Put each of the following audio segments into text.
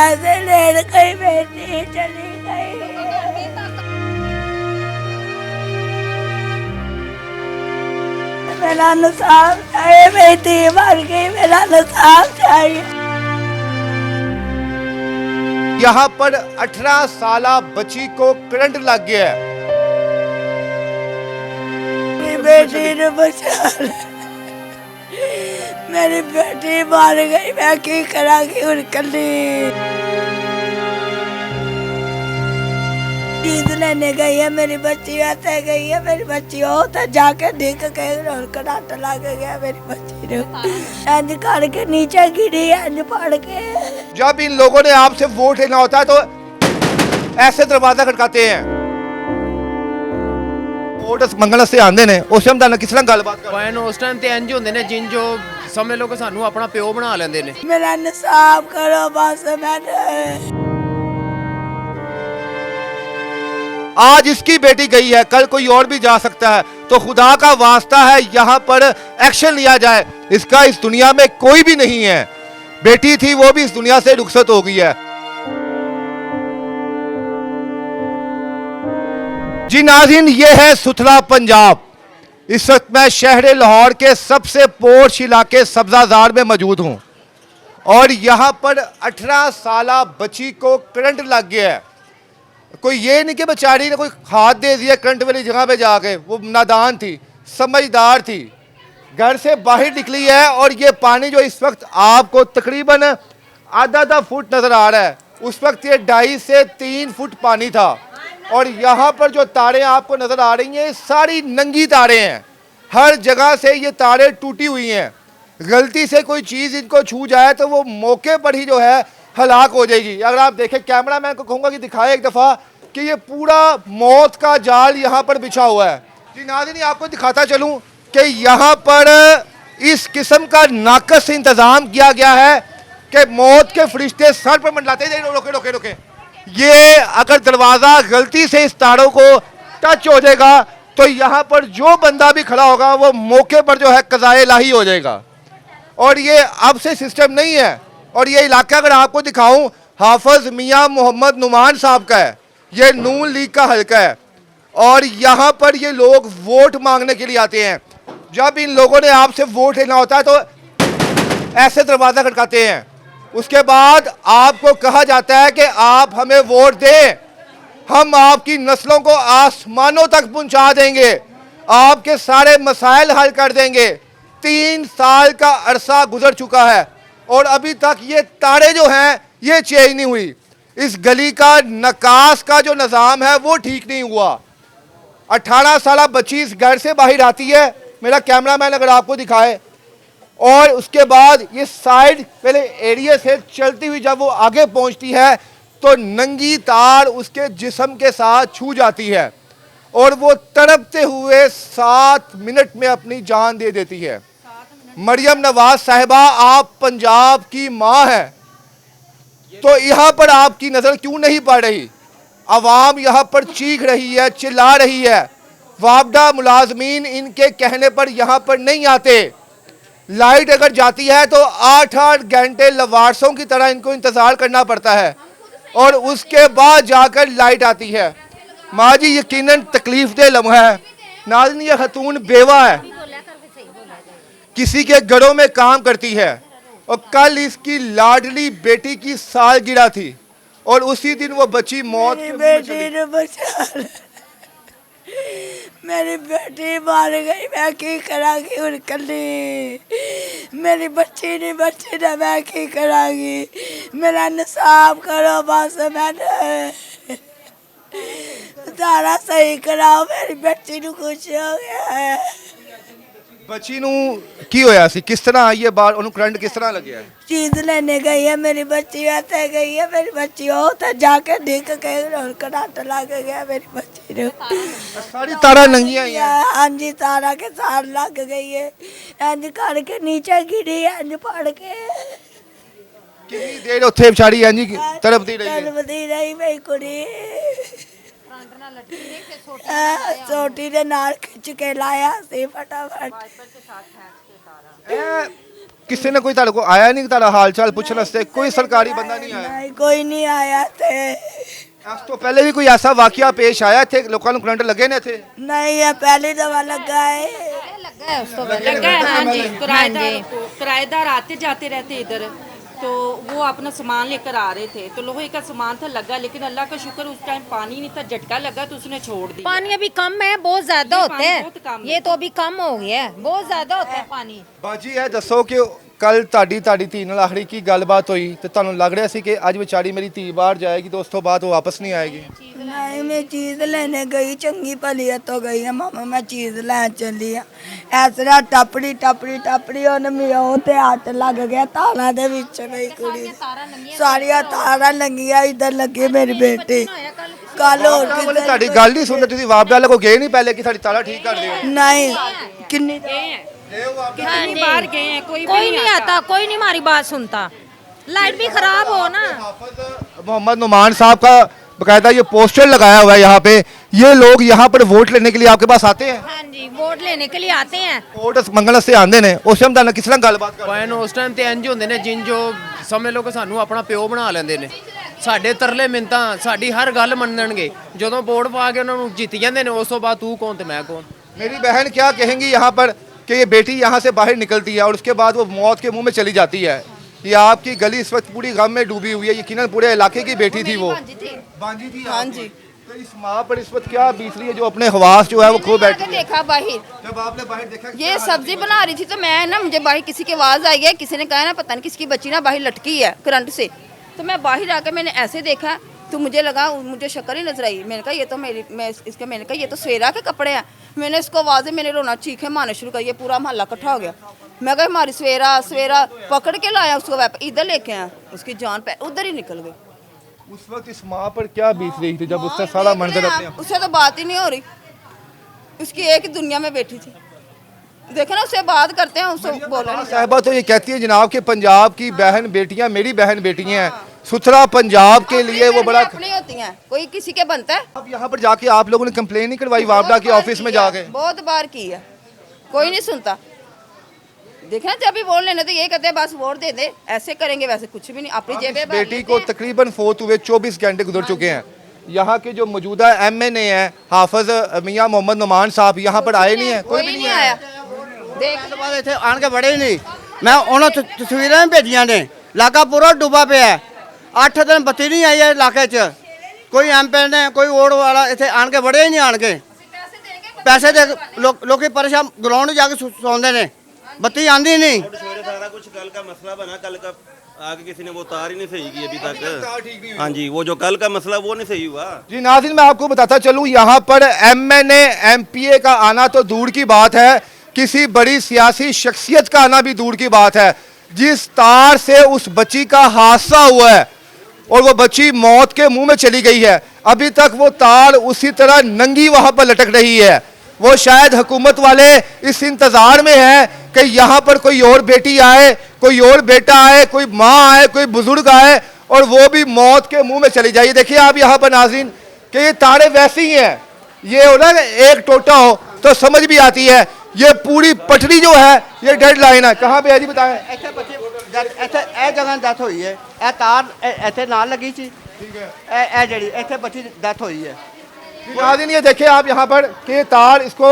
पैसे लेने गई, बेटी चली गई। मेरा इंसाफ चाहिए, बेटी मर गई, मेरा इंसाफ चाहिए। यहाँ पर 18 साला बच्ची को करंट लग गया है। मेरी बेटी ने बचा ले। मेरी बेटी मर गई, मैं की करांगी उनकली। चीज लेने गई है, मेरी बच्ची ऐसे गई है, मेरी बच्ची हो तो जाके देख के करंट लग गया। मेरी बच्ची ने इंज करके नीचे गिरी, इंज पड़ के। जब इन लोगों ने आपसे वोट लेना होता है तो ऐसे दरवाजा खटकाते हैं। वोट मंगल से आंदे ने उस टाइम दा किस तरह गलबात कर उस टाइम ते इंज होंदे ने जिन जो समझ लो कि सानू अपना प्यो बना लेंदे ने। मेरा इंसाफ करो बस। मैंने आज इसकी बेटी गई है, कल कोई और भी जा सकता है, तो खुदा का वास्ता है यहाँ पर एक्शन लिया जाए। इसका इस दुनिया में कोई भी नहीं है। बेटी थी वो भी इस दुनिया से रुखसत हो गई है। जी नाज़रीन, ये है सुथरा पंजाब। इस वक्त मैं शहर लाहौर के सबसे पोश इलाके सब्जाजार में मौजूद हूँ और यहाँ पर 18 साला बच्ची को करंट लग गया है। कोई ये नहीं कि बेचारी ने कोई हाथ दे दिया करंट वाली जगह पे जाके। वो नादान थी, समझदार थी, घर से बाहर निकली है और ये पानी जो इस वक्त आपको तकरीबन आधा फुट नजर आ रहा है, उस वक्त ये 2.5 से 3 फुट पानी था। और यहाँ पर जो तारें आपको नजर आ रही हैं, सारी नंगी तारें हैं। हर जगह से ये तारें टूटी हुई हैं। गलती से कोई चीज़ इनको छू जाए तो वो मौके पर ही जो है हलाक हो जाएगी। अगर आप देखें, कैमरा मैन को कहूँगा कि दिखाए एक दफ़ा कि ये पूरा मौत का जाल यहाँ पर बिछा हुआ है। जी नाज़रीन, आपको दिखाता चलूँ कि यहाँ पर इस किस्म का नाकस इंतज़ाम किया गया है कि मौत के फरिश्ते सर पर मंडलाते हैं। रोके रोके रोके। ये अगर दरवाज़ा गलती से इस तारों को टच हो जाएगा तो यहाँ पर जो बंदा भी खड़ा होगा वो मौके पर जो है कज़ाए इलाही हो जाएगा। और ये अब से सिस्टम नहीं है। और ये इलाका अगर आपको दिखाऊं, हाफिज मियां मोहम्मद नुमान साहब का है। ये नून लीग का हल्का है और यहाँ पर ये लोग वोट मांगने के लिए आते हैं। जब इन लोगों ने आपसे वोट लेना होता है तो ऐसे दरवाज़ा खटकाते हैं। उसके बाद आपको कहा जाता है कि आप हमें वोट दें, हम आपकी नस्लों को आसमानों तक पहुंचा देंगे, आपके सारे मसाइल हल कर देंगे। 3 साल का अरसा गुजर चुका है और अभी तक ये तारे जो हैं ये चेंज नहीं हुई। इस गली का नकास का जो निज़ाम है वो ठीक नहीं हुआ। 18 साला बच्ची इस घर से बाहर आती है, मेरा कैमरामैन अगर आपको दिखाए, और उसके बाद ये साइड पहले एरिया से चलती हुई जब वो आगे पहुंचती है तो नंगी तार उसके जिस्म के साथ छू जाती है और वो तड़पते हुए 7 मिनट में अपनी जान दे देती है। मरियम नवाज साहिबा, आप पंजाब की माँ हैं, तो यहाँ पर आपकी नज़र क्यों नहीं पड़ रही? आवाम यहाँ पर चीख रही है, चिल्ला रही है। वापडा मुलाजमीन इनके कहने पर यहाँ पर नहीं आते। लाइट अगर जाती है तो 8-8 घंटे लवारसों की तरह इनको इंतज़ार करना पड़ता है और उसके बाद जाकर लाइट आती है। माँ जी, यकीनन तकलीफ दे लम्हा है। नाज़रीन, ये खतून बेवा है, किसी के घरों में काम करती है और कल इसकी लाडली बेटी की सालगिरह थी और उसी दिन वो बच्ची मौत मेरी बेटी ने बचा ले। मेरी बेटी मर गई, मैं की करांगी उनकली। मेरी बच्ची ने मैं की करांगी। मेरा इंसाफ करो बस। मैंने सारा सही कराओ, मेरी बच्ची ਨੂੰ कुछ हो गया है। बच्ची नू की होया सी? किस तरह आई है बाहर? ਉਹਨੂੰ करंट किस तरह लगे है? चीज लेने गई है, मेरी बच्ची ऐसे गई है, मेरी बच्ची हो तो जाके देख के करंट लग गया। मेरी बच्ची ने सारी तारा नंगी आई है। हाँ जी, तारा के साथ लग गई है, इंज करके नीचे गिरी, इंज पड़ के। कितनी देर उत्थे बेचारी इंज तड़पती रही है? तड़पती रही मेरी कुड़ी। सोटी ने नाल खिंच के लाया सी फटाफट। ਕਿਸੇ ਨੇ ਕੋਈ ਤੁਹਾਡੇ ਕੋਲ ਆਇਆ ਨਹੀਂ ਤੁਹਾਡਾ ਹਾਲ ਚਾਲ ਪੁੱਛਣ ਵਾਸਤੇ? ਕੋਈ ਸਰਕਾਰੀ ਬੰਦਾ ਨਹੀਂ ਆਇਆ? नहीं कोई नहीं आया थे। ਇਸ ਤੋਂ ਪਹਿਲੇ ਵੀ ਕੋਈ ਐਸਾ ਵਾਕਿਆ ਪੇਸ਼ ਆਇਆ ਇੱਥੇ ਲੋਕਾਂ ਨੂੰ ਕਰੰਟ ਲੱਗੇ ਨੇ ਇੱਥੇ? नहीं है पहली दवा लगा है। लगा है उस तो पहले। लगा है हाँ जी, हाँ किराएदार आते जाते रहते इधर, तो वो अपना सामान लेकर आ रहे थे, तो लोहे का सामान था लगा, लेकिन अल्लाह का शुक्र उस टाइम पानी नहीं था, झटका लगा तो उसने छोड़ दिया। पानी अभी कम है, बहुत ज्यादा ये होता पानी बहुत है, कम ये है। तो अभी कम हो गया है, बहुत ज्यादा होता है पानी। ਬਾਜੀ ਇਹ ਦੱਸੋ ਕਿ ਕੱਲ ਤੁਹਾਡੀ ਧੀ ਨਾਲ ਆਖਰੀ ਕੀ ਗੱਲਬਾਤ ਹੋਈ ਤੇ ਤੁਹਾਨੂੰ ਲੱਗ ਰਿਹਾ ਸੀ ਕਿ ਅੱਜ ਵਿਚਾਰੀ ਮੇਰੀ ਧੀ ਬਾਹਰ ਜਾਏਗੀ ਤੇ ਉਸ ਤੋਂ ਬਾਅਦ ਉਹ ਵਾਪਸ ਨਹੀਂ ਆਏਗੀ? नहीं मैं चीज लेने गई, चंगी भली तो गई है मामा, मैं चीज लैन चली हाँ। इस तरह टपड़ी टपड़ी टपड़ी उन्हें मियाँ ते हथ लग गया तारा दे विच गई कुड़ी, सारिया तारा लगिया इधर लगे मेरी बेटी। कल और ਬੋਲੇ ਤੁਹਾਡੀ ਗੱਲ ਨਹੀਂ ਸੁਣਦੇ ਤੁਸੀਂ ਵਾਪਸ ਵਾਲੇ ਕੋ ਗਏ ਨਹੀਂ ਪਹਿਲੇ ਕਿ ਸਾਡੀ ਤਾਲਾ ਠੀਕ ਕਰ ਦਿਓ? नहीं किन्नी गए हैं, हाँ कितनी जी। बार गए हैं, कोई कोई नहीं आता, कोई नहीं हमारी बात सुनता। लाइट भी खराब हो ना। मोहम्मद नुमान साहब का बकायदा ये पोस्टर लगाया हुआ है यहाँ पे। ये लोग यहाँ पर वोट लेने के लिए आपके पास आते हैं? हाँ जी, वोट लेने के लिए आते हैं। वोट मंगल से आते ने उस टाइम ਤੁਹਾਨੂੰ ਕਿਸ ਨਾਲ ਗੱਲਬਾਤ ਕਰਦੇ? ਪਾਇਨ ਉਸ ਟਾਈਮ ਤੇ ਇੰਜ ਹੁੰਦੇ ਨੇ ਜਿੰਨ ਜੋ ਸਮਝ ਲਓ ਕਿ ਸਾਨੂੰ ਆਪਣਾ ਪਿਓ ਬਣਾ ਲੈਂਦੇ ਨੇ। ਸਾਡੇ ਤਰਲੇ ਮਿੰਤਾਂ ਸਾਡੀ ਹਰ ਗੱਲ ਮੰਨਣਗੇ, ਜਦੋਂ ਵੋਟ ਪਾ ਕੇ ਉਹਨਾਂ ਨੂੰ ਜਿੱਤ ਜਾਂਦੇ ਨੇ ਉਸ ਤੋਂ ਬਾਅਦ ਤੂੰ ਕੌਣ ਤੇ ਮੈਂ ਕੌਣ। मेरी बहन क्या कहेंगी यहाँ पर कि ये बेटी यहाँ से बाहर निकलती है और उसके बाद वो मौत के मुंह में चली जाती है। ये आपकी गली इस वक्त पूरी गम में डूबी हुई है, यकीनन पूरे इलाके की बेटी थी वो। बांजी थी? हाँ जी। तो इस माँ पर इस वक्त क्या बीत रही है जो अपने हवास जो है वो खो बैठी है? देखा बाहर, जब आपने बाहर देखा ये सब्जी बना रही थी तो मैं ना, मुझे बाहर किसी की आवाज आई है, किसी ने कहा ना पता नहीं किसकी बच्ची ना बाहर लटकी है करंट से, तो मैं बाहर आकर मैंने ऐसे देखा तो मुझे लगा, मुझे शक्ल ही नजर आई। मैंने कहा ये तो मैंने कहा ये तो सवेरा के कपड़े हैं। मैंने इसको आवाज़, मैंने रोना चीखे मारना शुरू कर, ये पूरा मोहल्ला इकट्ठा हो गया। मैं कहा हमारी सवेरा सवेरा पकड़ के लाया उसको, इधर लेके आया, उसकी जान पे उधर ही निकल गई। उस वक्त इस माँ पर क्या बीत रही थी जब उसका सारा मंजर अपने? उससे तो बात ही नहीं हो रही, उसकी एक ही दुनिया में बैठी थी। देखे ना उससे बात करते हैं, उसको बोला नहीं। साहिबा तो ये कहती है जनाब कि पंजाब की बहन बेटियां मेरी बहन बेटियां हैं, सुथरा पंजाब के लिए वो बड़ा। अपनी होती हैं, कोई किसी के बनता है। अब यहाँ पर जाके आप लोगों ने कंप्लेन नहीं करवाई वापडा के ऑफिस में जाके? बहुत बार की है, कोई नहीं सुनता। देखना जब भी वोट लेने तो ये कहते हैं बस वोट दे दे, ऐसे करेंगे वैसे कुछ भी नहीं, अपनी इस जेबें भर बेटी लेते को हैं। तकरीबन फोत हुए 24 घंटे गुजर चुके हैं। यहाँ के जो मौजूदा MNA हैं हाफिज मियाँ मोहम्मद नुमान साहब यहाँ पर आए नहीं है, कोई नहीं आया। देख ਤੋਂ ਬਾਅਦ ਇੱਥੇ ਆਣ ਕੇ ਵੜੇ ਹੀ ਨਹੀਂ। ਮੈਂ ਉਹਨਾਂ ਤਸਵੀਰਾਂ ਵੀ ਭੇਜੀਆਂ ਨੇ, ਇਲਾਕਾ ਪੂਰਾ ਡੁੱਬਾ ਪਿਆ ਹੈ। 8 ਦਿਨ ਬੱਤੀ ਨਹੀਂ ਆਈ ਹੈ ਇਲਾਕੇ 'ਚ। ਕੋਈ MP ਨੇ ਕੋਈ ਵੋਟ ਵਾਲਾ ਇੱਥੇ ਆਣ ਕੇ ਵੜੇ ਹੀ ਨਹੀਂ ਆਣ ਕੇ। ਪੈਸੇ ਦੇ ਲੋਕੀ ਪਰੇਸ਼ਾਨ ਗਰਾਊਂਡ ਜਾ ਕੇ ਸੌਂਦੇ ਨੇ, ਬੱਤੀ ਆਂਦੀ नहीं। सारा कुछ कल का मसला बना, कल का आगे किसी ने वो तार ही नहीं सही की अभी तक। हाँ जी, वो जो कल का मसला वो नहीं सही हुआ। जी नाज़रीन, मैं आपको बताता चलूँ यहाँ पर MNA MPA का आना तो दूर की बात है, किसी बड़ी सियासी शख्सियत का आना भी दूर की बात है। जिस तार से उस बच्ची का हादसा हुआ है और वो बच्ची मौत के मुंह में चली गई है, अभी तक वो तार उसी तरह नंगी वहाँ पर लटक रही है। वो शायद हुकूमत वाले इस इंतज़ार में है कि यहाँ पर कोई और बेटी आए, कोई और बेटा आए, कोई माँ आए, कोई बुजुर्ग आए और वो भी मौत के मुंह में चली जाए। देखिए आप यहाँ पर नाज़रीन कि ये तारे वैसी ही हैं, ये हो ना एक टोटा हो तो समझ भी आती है, ये पूरी पटरी जो है ये डेड लाइन है। कहाँ पे है जी बताएं? ਇੱਥੇ ਬੱਚੇ ਇੱਥੇ ਇਹ ਜਗ੍ਹਾ ਡੈਥ ਹੋਈ ਹੈ, ਇਹ ਤਾਰ ਇੱਥੇ ਨਾਲ ਲੱਗੀ ਸੀ। ठीक है। ਇਹ ਜਿਹੜੀ ਇੱਥੇ ਬੱਚੀ ਡੈਥ होई है। नाज़रीन ये देखिए आप यहाँ पर कि तार इसको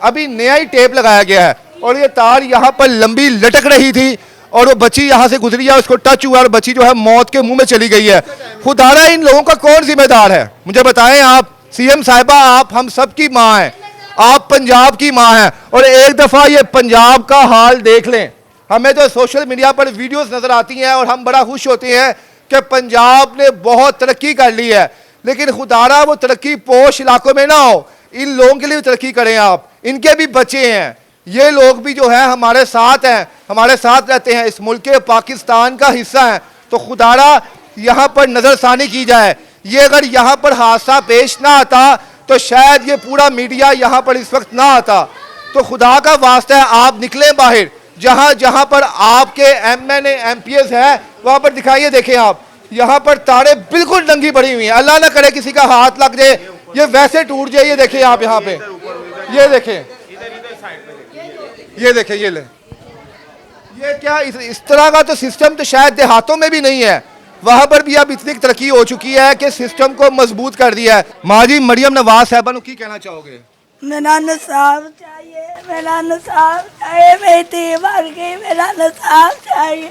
अभी नया ही टेप लगाया गया है और ये तार यहाँ पर लंबी लटक रही थी और वो बच्ची यहाँ से गुजरी है, उसको टच हुआ और बच्ची जो है मौत के मुंह में चली गई है। खुदारा इन लोगों का कौन जिम्मेदार है मुझे बताएं आप? CM साहिबा आप हम सब की माँ हैं, आप पंजाब की माँ हैं और एक दफ़ा ये पंजाब का हाल देख लें। हमें तो सोशल मीडिया पर वीडियोस नज़र आती हैं और हम बड़ा खुश होते हैं कि पंजाब ने बहुत तरक्की कर ली है, लेकिन खुदारा वो तरक्की पोश इलाकों में ना हो, इन लोगों के लिए भी तरक्की करें आप। इनके भी बच्चे हैं, ये लोग भी जो है हमारे साथ हैं, हमारे साथ रहते हैं, इस मुल्क पाकिस्तान का हिस्सा हैं। तो खुदारा यहाँ पर नज़रसानी की जाए। ये अगर यहाँ पर हादसा पेश ना आता तो शायद ये पूरा मीडिया यहाँ पर इस वक्त ना आता। तो खुदा का वास्ता है आप निकलें बाहर, जहाँ जहाँ पर आपके MNA MPs हैं वहाँ पर दिखाइए। देखें आप यहाँ पर तारे बिल्कुल नंगी पड़ी हुई हैं, अल्लाह ना करे किसी का हाथ लग जाए, ये वैसे टूट जाए। ये देखें आप यहाँ पे, ये देखें, ये देखें, ये ले, ये क्या इस तरह का तो सिस्टम तो शायद देहातों में भी नहीं है, वहाँ पर भी अब इतनी तरक्की हो चुकी है कि सिस्टम को मजबूत कर दिया है। माँ जी मरियम नवाज साहबा की कहना चाहोगे? मेरा इंसाफ चाहिए, मेरा इंसाफ चाहिए, मेरी थी मर गई, मेरा इंसाफ चाहिए,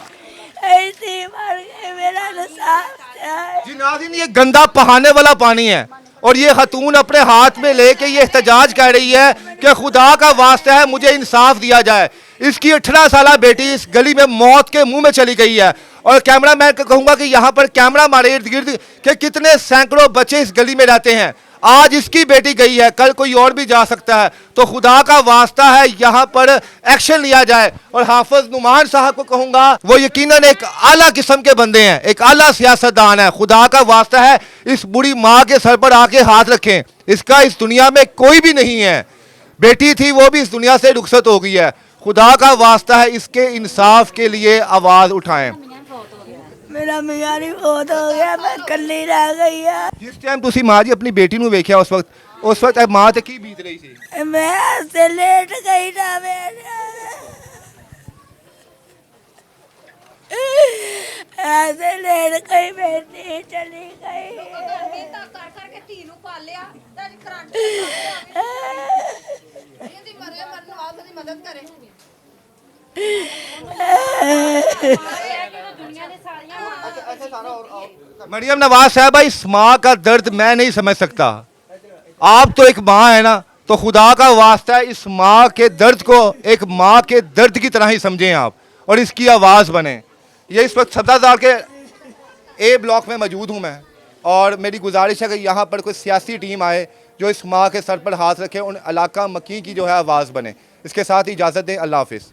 मेरी थी मर गई, मेरा इंसाफ चाहिए। जी नाज़रीन, ये गंदा बहाने वाला पानी है और ये खतून अपने हाथ में लेके ये एहतजाज कर रही है कि खुदा का वास्ता है मुझे इंसाफ दिया जाए। इसकी 18 साला बेटी इस गली में मौत के मुंह में चली गई है और कैमरा मैं कहूंगा कि यहाँ पर कैमरा हमारे इर्द गिर्द के कितने सैकड़ों बच्चे इस गली में रहते हैं। आज इसकी बेटी गई है, कल कोई और भी जा सकता है, तो खुदा का वास्ता है यहाँ पर एक्शन लिया जाए। और हाफिज नुमान साहब को कहूंगा, वो यकीनन एक आला किस्म के बंदे हैं, एक आला सियासतदान है। खुदा का वास्ता है इस बुरी माँ के सर पर आके हाथ रखें, इसका इस दुनिया में कोई भी नहीं है। बेटी थी वो भी इस दुनिया से रुखसत हो गई है। खुदा का वास्ता है इसके इंसाफ के लिए आवाज उठाएं। मेरा मियाँ भी बहुत हो गया, मैं कल्ली रह गई है। जिस टाइम तुसी माँ जी अपनी बेटी ਨੂੰ ਵੇਖਿਆ उस वक्त माँ ते की बीत रही थी? मैं ऐसे लेट गई ना, ऐसे लेट गई, बेटी चली गई। मरियम नवाज साहबा, इस माँ का दर्द मैं नहीं समझ सकता। आप तो एक माँ है ना, तो खुदा का वास्ता है इस माँ के दर्द को एक माँ के दर्द की तरह ही समझें आप और इसकी आवाज़ बने। ये इस वक्त सब्जादार के ए ब्लॉक में मौजूद हूँ मैं और मेरी गुजारिश है कि यहाँ पर कोई सियासी टीम आए जो इस माँ के सर पर हाथ रखे, उन इलाका मकी की जो है आवाज़ बने। इसके साथ ही इजाज़त दें, अल्लाह हाफिज़।